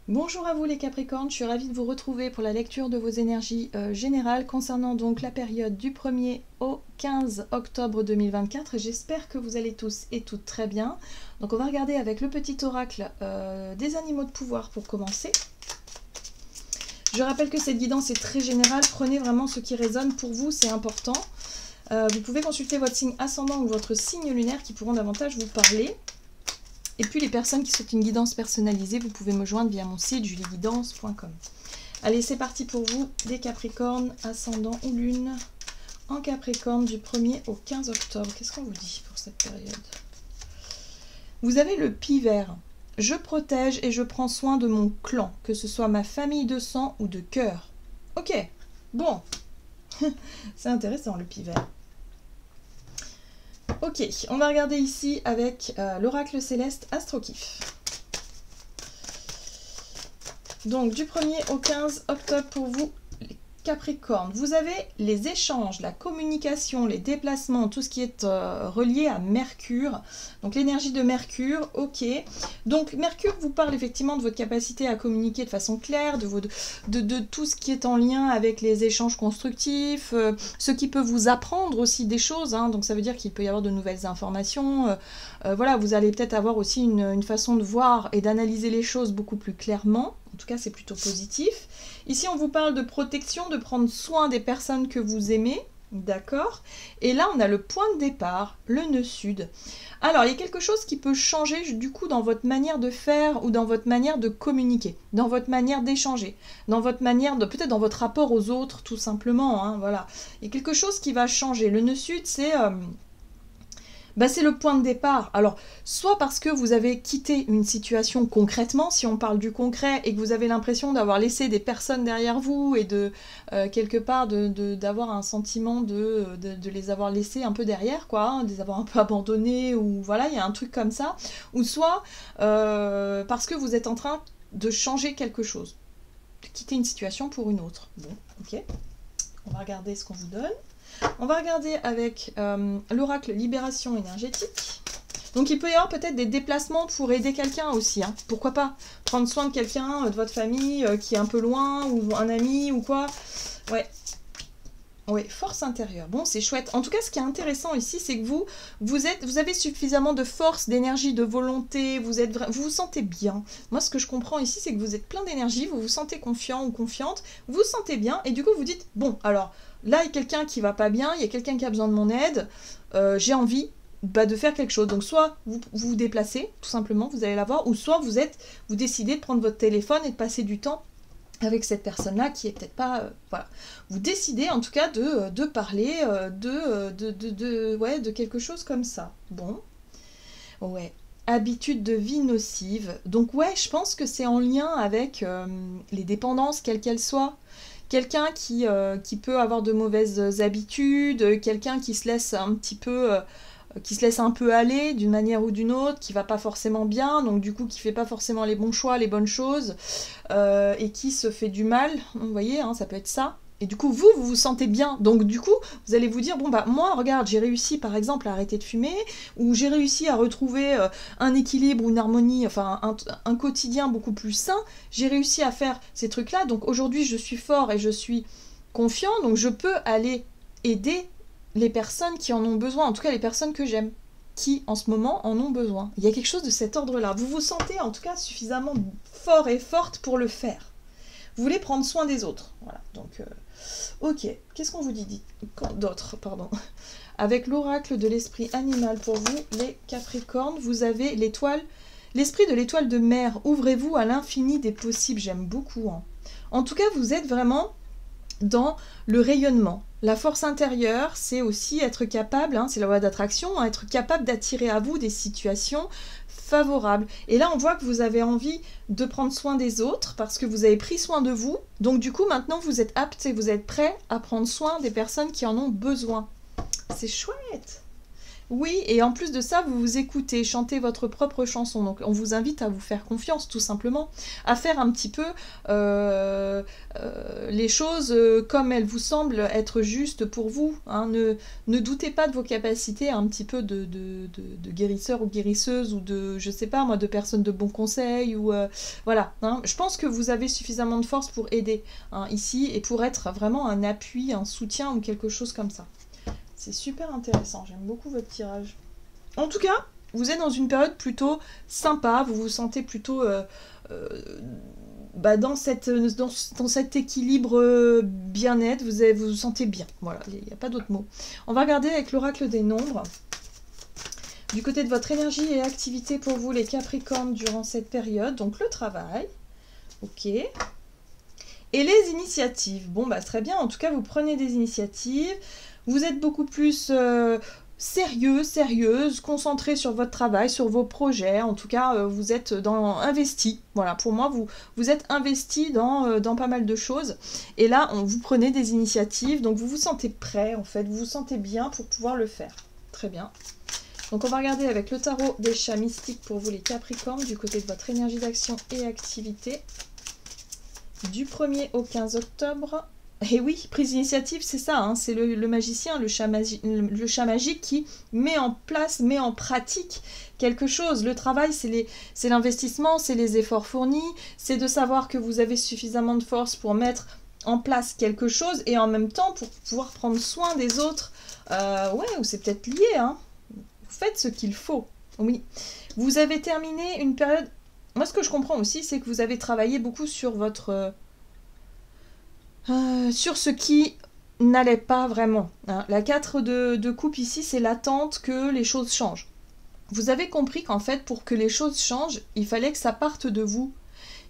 Bonjour à vous les Capricornes, je suis ravie de vous retrouver pour la lecture de vos énergies générales concernant donc la période du 1er au 15 octobre 2024. J'espère que vous allez tous et toutes très bien. Donc on va regarder avec le petit oracle des animaux de pouvoir pour commencer. Je rappelle que cette guidance est très générale, prenez vraiment ce qui résonne pour vous, c'est important. Vous pouvez consulter votre signe ascendant ou votre signe lunaire qui pourront davantage vous parler. Et puis les personnes qui souhaitent une guidance personnalisée, vous pouvez me joindre via mon site julieguidance.com. Allez, c'est parti pour vous, des Capricornes, ascendant ou lune, en Capricorne du 1er au 15 octobre. Qu'est-ce qu'on vous dit pour cette période? Vous avez le pivert. Je protège et je prends soin de mon clan, que ce soit ma famille de sang ou de cœur. Ok, bon, c'est intéressant le pivert. Ok, on va regarder ici avec l'oracle céleste Astrokif. Donc du 1er au 15 octobre pour vous, les Capricornes. Vous avez les échanges, la communication, les déplacements, tout ce qui est relié à Mercure. Donc l'énergie de Mercure, ok. Donc Mercure vous parle effectivement de votre capacité à communiquer de façon claire, de tout ce qui est en lien avec les échanges constructifs, ce qui peut vous apprendre aussi des choses, hein. Donc ça veut dire qu'il peut y avoir de nouvelles informations. Voilà, vous allez peut-être avoir aussi une façon de voir et d'analyser les choses beaucoup plus clairement. En tout cas, c'est plutôt positif. Ici, on vous parle de protection, de prendre soin des personnes que vous aimez. D'accord. Et là, on a le point de départ, le nœud sud. Alors, il y a quelque chose qui peut changer du coup dans votre manière de faire ou dans votre manière de communiquer, dans votre manière d'échanger, dans votre manière de, peut-être dans votre rapport aux autres, tout simplement. Hein, voilà. Il y a quelque chose qui va changer. Le nœud sud, c'est... c'est le point de départ. Alors, soit parce que vous avez quitté une situation concrètement, si on parle du concret, et que vous avez l'impression d'avoir laissé des personnes derrière vous et de, quelque part, d'avoir un sentiment de les avoir laissés un peu derrière, quoi, hein, de les avoir un peu abandonnés, ou voilà, il y a un truc comme ça. Ou soit parce que vous êtes en train de changer quelque chose, de quitter une situation pour une autre. Bon, ok. On va regarder ce qu'on vous donne. On va regarder avec l'oracle libération énergétique. Donc il peut y avoir peut-être des déplacements pour aider quelqu'un aussi. Hein. Pourquoi pas prendre soin de quelqu'un de votre famille qui est un peu loin, ou un ami ou quoi. Ouais. Oui, force intérieure. Bon, c'est chouette. En tout cas, ce qui est intéressant ici, c'est que vous avez suffisamment de force, d'énergie, de volonté, vous vous sentez bien. Moi, ce que je comprends ici, c'est que vous êtes plein d'énergie, vous vous sentez confiant ou confiante, vous vous sentez bien, et du coup, vous dites, bon, alors, là, il y a quelqu'un qui va pas bien, il y a quelqu'un qui a besoin de mon aide, j'ai envie de faire quelque chose. Donc, soit vous vous déplacez, tout simplement, vous allez la voir, ou soit vous décidez de prendre votre téléphone et de passer du temps avec cette personne-là qui est peut-être pas... voilà. Vous décidez en tout cas de parler de quelque chose comme ça. Bon. Ouais. Habitude de vie nocive. Donc ouais, je pense que c'est en lien avec les dépendances, quelles qu'elles soient. Quelqu'un qui peut avoir de mauvaises habitudes, quelqu'un qui se laisse un petit peu... qui se laisse un peu aller d'une manière ou d'une autre, qui va pas forcément bien, donc du coup qui fait pas forcément les bons choix, les bonnes choses, et qui se fait du mal, vous voyez, hein, ça peut être ça. Et du coup, vous vous sentez bien, donc du coup, vous allez vous dire, bon bah moi, regarde, j'ai réussi par exemple à arrêter de fumer, ou j'ai réussi à retrouver un équilibre ou une harmonie, enfin un quotidien beaucoup plus sain, j'ai réussi à faire ces trucs-là, donc aujourd'hui je suis fort et je suis confiant, donc je peux aller aider les personnes qui en ont besoin, en tout cas les personnes que j'aime, qui en ce moment en ont besoin. Il y a quelque chose de cet ordre-là. Vous vous sentez en tout cas suffisamment fort et forte pour le faire. Vous voulez prendre soin des autres. Voilà, donc ok. Qu'est-ce qu'on vous dit d'autre, pardon. Avec l'oracle de l'esprit animal pour vous, les Capricornes, vous avez l'étoile, l'esprit de l'étoile de mer. Ouvrez-vous à l'infini des possibles. J'aime beaucoup. Hein. En tout cas, vous êtes vraiment dans le rayonnement. La force intérieure, c'est aussi être capable, hein, c'est la loi d'attraction, hein, être capable d'attirer à vous des situations favorables. Et là, on voit que vous avez envie de prendre soin des autres parce que vous avez pris soin de vous. Donc du coup, maintenant, vous êtes apte et vous êtes prêt à prendre soin des personnes qui en ont besoin. C'est chouette! Oui, et en plus de ça, vous vous écoutez, chantez votre propre chanson. Donc on vous invite à vous faire confiance, tout simplement, à faire un petit peu les choses comme elles vous semblent être justes pour vous. Hein. Ne doutez pas de vos capacités un petit peu de guérisseur ou guérisseuse ou de, je sais pas moi, de personnes de bons conseils. Ou voilà. Hein. Je pense que vous avez suffisamment de force pour aider ici et pour être vraiment un appui, un soutien ou quelque chose comme ça. C'est super intéressant, j'aime beaucoup votre tirage. En tout cas, vous êtes dans une période plutôt sympa, vous vous sentez plutôt dans cet équilibre bien-être, vous vous sentez bien. Voilà, il n'y a pas d'autre mot. On va regarder avec l'oracle des nombres. Du côté de votre énergie et activité pour vous, les Capricornes, durant cette période. Donc le travail, ok. Et les initiatives. Bon, bah très bien, en tout cas, vous prenez des initiatives. Vous êtes beaucoup plus sérieux, sérieuse, concentré sur votre travail, sur vos projets. En tout cas, vous êtes investi. Voilà, pour moi, vous êtes investi dans pas mal de choses. Et là, vous prenez des initiatives. Donc, vous vous sentez prêt, en fait. Vous vous sentez bien pour pouvoir le faire. Très bien. Donc, on va regarder avec le tarot des chats mystiques pour vous, les Capricornes, du côté de votre énergie d'action et activité. Du 1er au 15 octobre. Et oui, prise d'initiative, c'est ça, hein, c'est le magicien, le chat magique qui met en place, met en pratique quelque chose. Le travail, c'est l'investissement, c'est les efforts fournis, c'est de savoir que vous avez suffisamment de force pour mettre en place quelque chose et en même temps pour pouvoir prendre soin des autres. Ouais, ou c'est peut-être lié, hein. Vous faites ce qu'il faut, oui. Vous avez terminé une période... Moi, ce que je comprends aussi, c'est que vous avez travaillé beaucoup sur votre... sur ce qui n'allait pas vraiment. Hein. La 4 de coupe ici, c'est l'attente que les choses changent. Vous avez compris qu'en fait, pour que les choses changent, il fallait que ça parte de vous.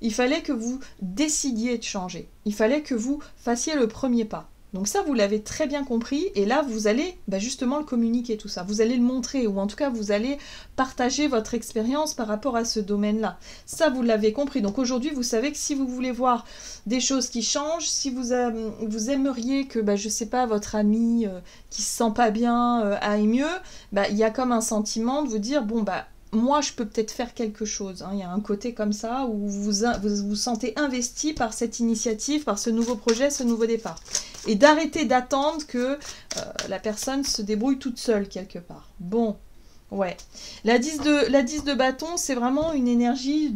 Il fallait que vous décidiez de changer. Il fallait que vous fassiez le premier pas. Donc ça, vous l'avez très bien compris, et là, vous allez justement le communiquer, tout ça. Vous allez le montrer, ou en tout cas, vous allez partager votre expérience par rapport à ce domaine-là. Ça, vous l'avez compris. Donc aujourd'hui, vous savez que si vous voulez voir des choses qui changent, si vous aimeriez que, je sais pas, votre ami qui se sent pas bien aille mieux, il y a comme un sentiment de vous dire, bon, moi, je peux peut-être faire quelque chose. Hein. Il y a un côté comme ça où vous vous sentez investi par cette initiative, par ce nouveau projet, ce nouveau départ. Et d'arrêter d'attendre que la personne se débrouille toute seule quelque part. Bon, ouais. La 10 de bâton, c'est vraiment une énergie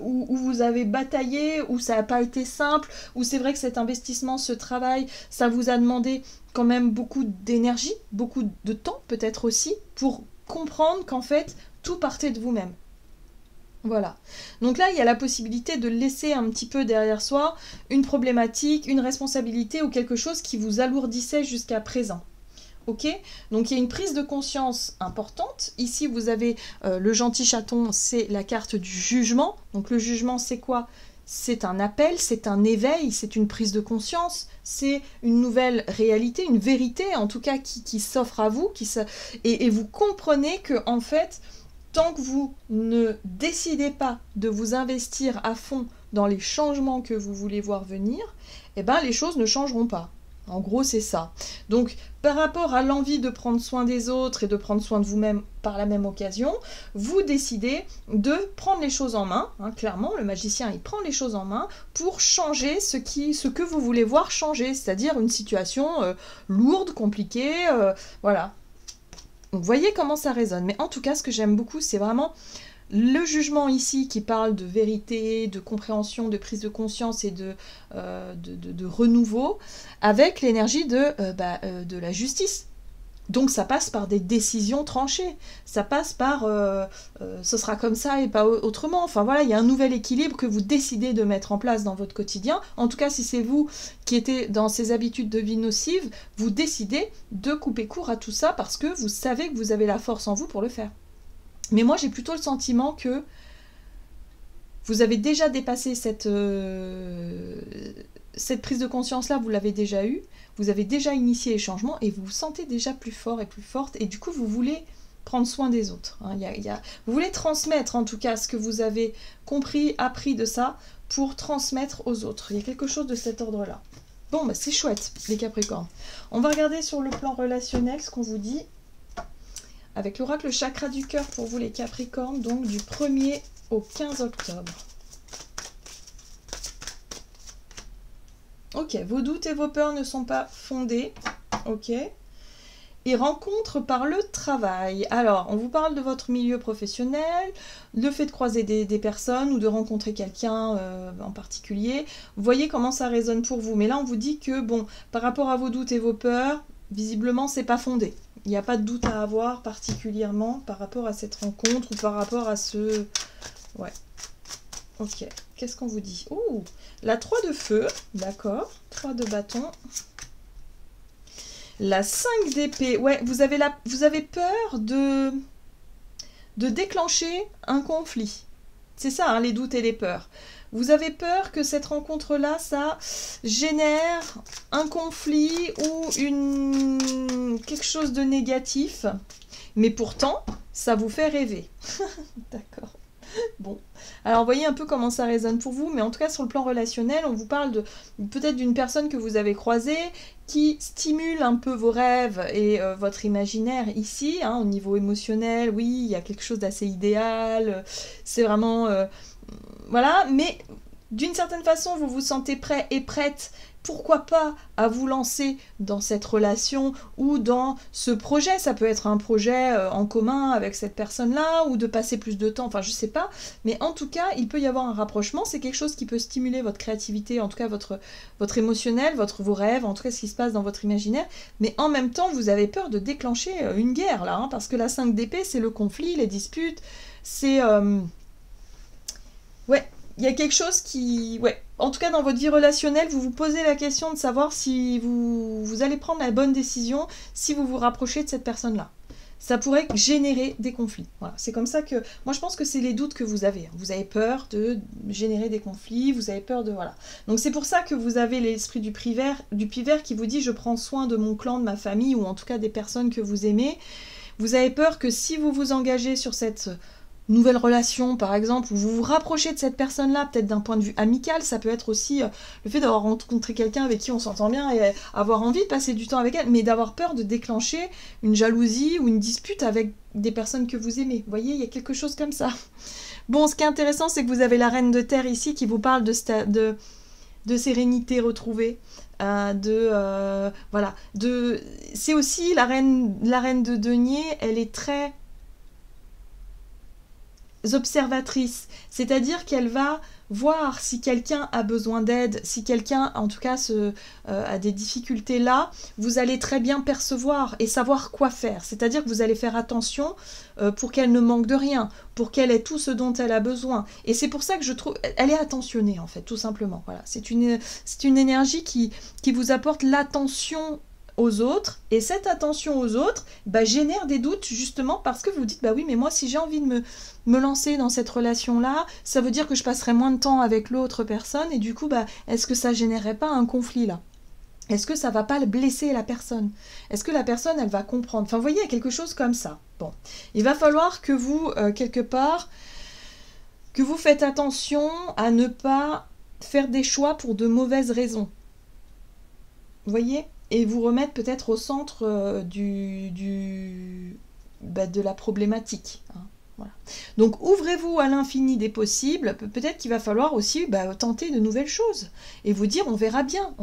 où vous avez bataillé, où ça n'a pas été simple, où c'est vrai que cet investissement, ce travail, ça vous a demandé quand même beaucoup d'énergie, beaucoup de temps peut-être aussi, pour comprendre qu'en fait, tout partait de vous-même. Voilà. Donc là, il y a la possibilité de laisser un petit peu derrière soi une problématique, une responsabilité ou quelque chose qui vous alourdissait jusqu'à présent. Ok ? Donc il y a une prise de conscience importante. Ici, vous avez le gentil chaton, c'est la carte du jugement. Donc le jugement, c'est quoi ? C'est un appel, c'est un éveil, c'est une prise de conscience, c'est une nouvelle réalité, une vérité en tout cas qui s'offre à vous, et vous comprenez que en fait, tant que vous ne décidez pas de vous investir à fond dans les changements que vous voulez voir venir, les choses ne changeront pas. En gros, c'est ça. Donc, par rapport à l'envie de prendre soin des autres et de prendre soin de vous-même par la même occasion, vous décidez de prendre les choses en main. Hein, clairement, le magicien, il prend les choses en main pour changer ce que vous voulez voir changer, c'est-à-dire une situation lourde, compliquée, voilà. Donc, vous voyez comment ça résonne. Mais en tout cas, ce que j'aime beaucoup, c'est vraiment le jugement ici qui parle de vérité, de compréhension, de prise de conscience et de renouveau, avec l'énergie de la justice. Donc ça passe par des décisions tranchées, ça passe par ce sera comme ça et pas autrement. Enfin voilà, il y a un nouvel équilibre que vous décidez de mettre en place dans votre quotidien. En tout cas, si c'est vous qui êtes dans ces habitudes de vie nocives, vous décidez de couper court à tout ça parce que vous savez que vous avez la force en vous pour le faire. Mais moi, j'ai plutôt le sentiment que vous avez déjà dépassé cette prise de conscience-là, vous l'avez déjà eue, vous avez déjà initié les changements et vous vous sentez déjà plus fort et plus forte et du coup, vous voulez prendre soin des autres. Hein. Vous voulez transmettre en tout cas ce que vous avez compris, appris de ça pour transmettre aux autres. Il y a quelque chose de cet ordre-là. Bon, c'est chouette, les Capricornes. On va regarder sur le plan relationnel ce qu'on vous dit. avec l'oracle chakra du cœur pour vous les Capricornes, donc du 1er au 15 octobre. Ok, vos doutes et vos peurs ne sont pas fondés. Ok. Et rencontre par le travail. Alors, on vous parle de votre milieu professionnel, le fait de croiser des personnes ou de rencontrer quelqu'un en particulier. Vous voyez comment ça résonne pour vous. Mais là, on vous dit que, bon, par rapport à vos doutes et vos peurs, visiblement, c'est pas fondé. Il n'y a pas de doute à avoir particulièrement par rapport à cette rencontre ou par rapport à ce... Ouais. Ok. Qu'est-ce qu'on vous dit? Ouh, la 3 de feu. D'accord. 3 de bâton. La 5 d'épée. Ouais, vous avez peur de déclencher un conflit. C'est ça, hein, les doutes et les peurs. Vous avez peur que cette rencontre-là, ça génère un conflit ou quelque chose de négatif. Mais pourtant, ça vous fait rêver. D'accord. Bon, alors voyez un peu comment ça résonne pour vous, mais en tout cas sur le plan relationnel, on vous parle peut-être d'une personne que vous avez croisée qui stimule un peu vos rêves et votre imaginaire ici, hein, au niveau émotionnel. Oui, il y a quelque chose d'assez idéal, c'est vraiment... voilà, mais d'une certaine façon, vous vous sentez prêt et prête, pourquoi pas, à vous lancer dans cette relation ou dans ce projet. Ça peut être un projet en commun avec cette personne-là ou de passer plus de temps, enfin je sais pas. Mais en tout cas, il peut y avoir un rapprochement. C'est quelque chose qui peut stimuler votre créativité, en tout cas votre émotionnel, vos rêves, en tout cas ce qui se passe dans votre imaginaire. Mais en même temps, vous avez peur de déclencher une guerre là, hein, parce que la 5 d'épée, c'est le conflit, les disputes, c'est... Ouais. Il y a quelque chose qui... Ouais. En tout cas, dans votre vie relationnelle, vous vous posez la question de savoir si vous allez prendre la bonne décision si vous vous rapprochez de cette personne-là. Ça pourrait générer des conflits. Voilà. C'est comme ça que... Moi, je pense que c'est les doutes que vous avez. Vous avez peur de générer des conflits, vous avez peur de... Voilà. Donc, c'est pour ça que vous avez l'esprit du puits vert qui vous dit « Je prends soin de mon clan, de ma famille, ou en tout cas des personnes que vous aimez. » Vous avez peur que si vous vous engagez sur cette... nouvelle relation, par exemple, où vous vous rapprochez de cette personne-là, peut-être d'un point de vue amical, ça peut être aussi le fait d'avoir rencontré quelqu'un avec qui on s'entend bien et avoir envie de passer du temps avec elle, mais d'avoir peur de déclencher une jalousie ou une dispute avec des personnes que vous aimez. Vous voyez, il y a quelque chose comme ça. Bon, ce qui est intéressant, c'est que vous avez la reine de terre ici qui vous parle de sérénité retrouvée. Voilà. C'est aussi la reine de denier, elle est très... observatrice, c'est-à-dire qu'elle va voir si quelqu'un a besoin d'aide, si quelqu'un en tout cas a des difficultés là, vous allez très bien percevoir et savoir quoi faire, c'est-à-dire que vous allez faire attention pour qu'elle ne manque de rien, pour qu'elle ait tout ce dont elle a besoin, et c'est pour ça que je trouve, elle est attentionnée en fait, tout simplement, voilà, c'est une énergie qui vous apporte l'attention aux autres, et cette attention aux autres génère des doutes justement parce que vous dites bah oui mais moi si j'ai envie de me lancer dans cette relation là, ça veut dire que je passerai moins de temps avec l'autre personne et du coup est-ce que ça générerait pas un conflit là? Est-ce que ça va pas blesser la personne? Est-ce que la personne elle va comprendre? Enfin vous voyez il y a quelque chose comme ça. Bon, il va falloir que vous quelque part que vous faites attention à ne pas faire des choix pour de mauvaises raisons. Vous voyez? Et vous remettre peut-être au centre de la problématique. Hein, voilà. Donc ouvrez-vous à l'infini des possibles, peut-être qu'il va falloir aussi tenter de nouvelles choses, et vous dire on verra bien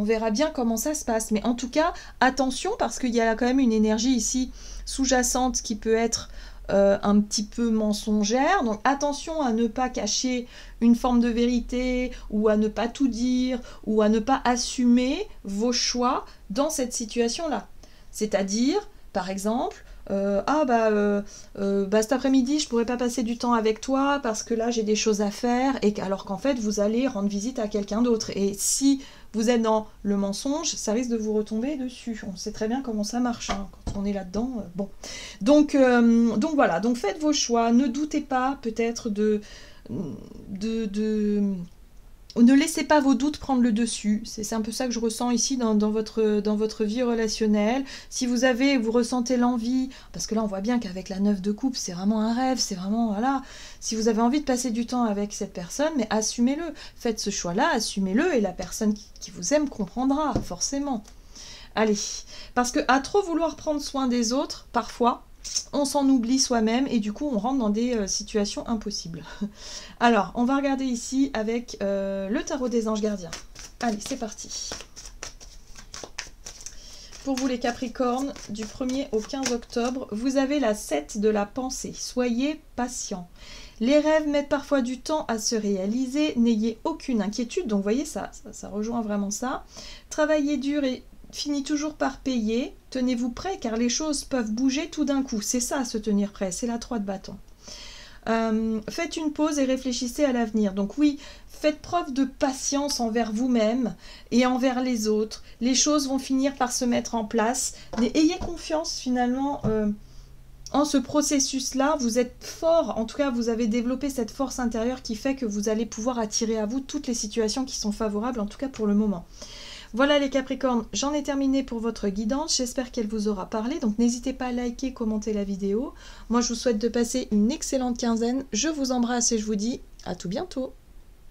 comment ça se passe. Mais en tout cas, attention, parce qu'il y a quand même une énergie ici sous-jacente qui peut être un petit peu mensongère, donc attention à ne pas cacher une forme de vérité, ou à ne pas tout dire, ou à ne pas assumer vos choix dans cette situation-là. C'est-à-dire, par exemple, cet après-midi je pourrais pas passer du temps avec toi parce que là j'ai des choses à faire, alors qu'en fait vous allez rendre visite à quelqu'un d'autre, et si vous êtes dans le mensonge, ça risque de vous retomber dessus. On sait très bien comment ça marche hein, quand on est là-dedans. Bon, donc voilà, donc faites vos choix, ne doutez pas peut-être ne laissez pas vos doutes prendre le dessus. C'est un peu ça que je ressens ici dans votre vie relationnelle. Si vous ressentez l'envie, parce que là on voit bien qu'avec la 9 de coupe, c'est vraiment un rêve, c'est vraiment, voilà. Si vous avez envie de passer du temps avec cette personne, mais assumez-le. Faites ce choix-là, assumez-le, et la personne qui vous aime comprendra, forcément. Allez, parce que à trop vouloir prendre soin des autres, parfois, on s'en oublie soi-même et du coup on rentre dans des situations impossibles. Alors, on va regarder ici avec le tarot des anges gardiens. Allez, c'est parti. Pour vous les Capricornes, du 1er au 15 octobre, vous avez la 7 de la pensée. Soyez patients. Les rêves mettent parfois du temps à se réaliser. N'ayez aucune inquiétude. Donc, vous voyez, ça rejoint vraiment ça. Travaillez dur et finit toujours par payer. Tenez-vous prêt car les choses peuvent bouger tout d'un coup. C'est ça, se tenir prêt. C'est la 3 de bâton. Faites une pause et réfléchissez à l'avenir. Donc oui, faites preuve de patience envers vous-même et envers les autres. Les choses vont finir par se mettre en place. Mais ayez confiance finalement en ce processus-là. Vous êtes fort, en tout cas vous avez développé cette force intérieure qui fait que vous allez pouvoir attirer à vous toutes les situations qui sont favorables, en tout cas pour le moment. Voilà les Capricornes, j'en ai terminé pour votre guidance, j'espère qu'elle vous aura parlé, donc n'hésitez pas à liker, commenter la vidéo. Moi je vous souhaite de passer une excellente quinzaine, je vous embrasse et je vous dis à tout bientôt.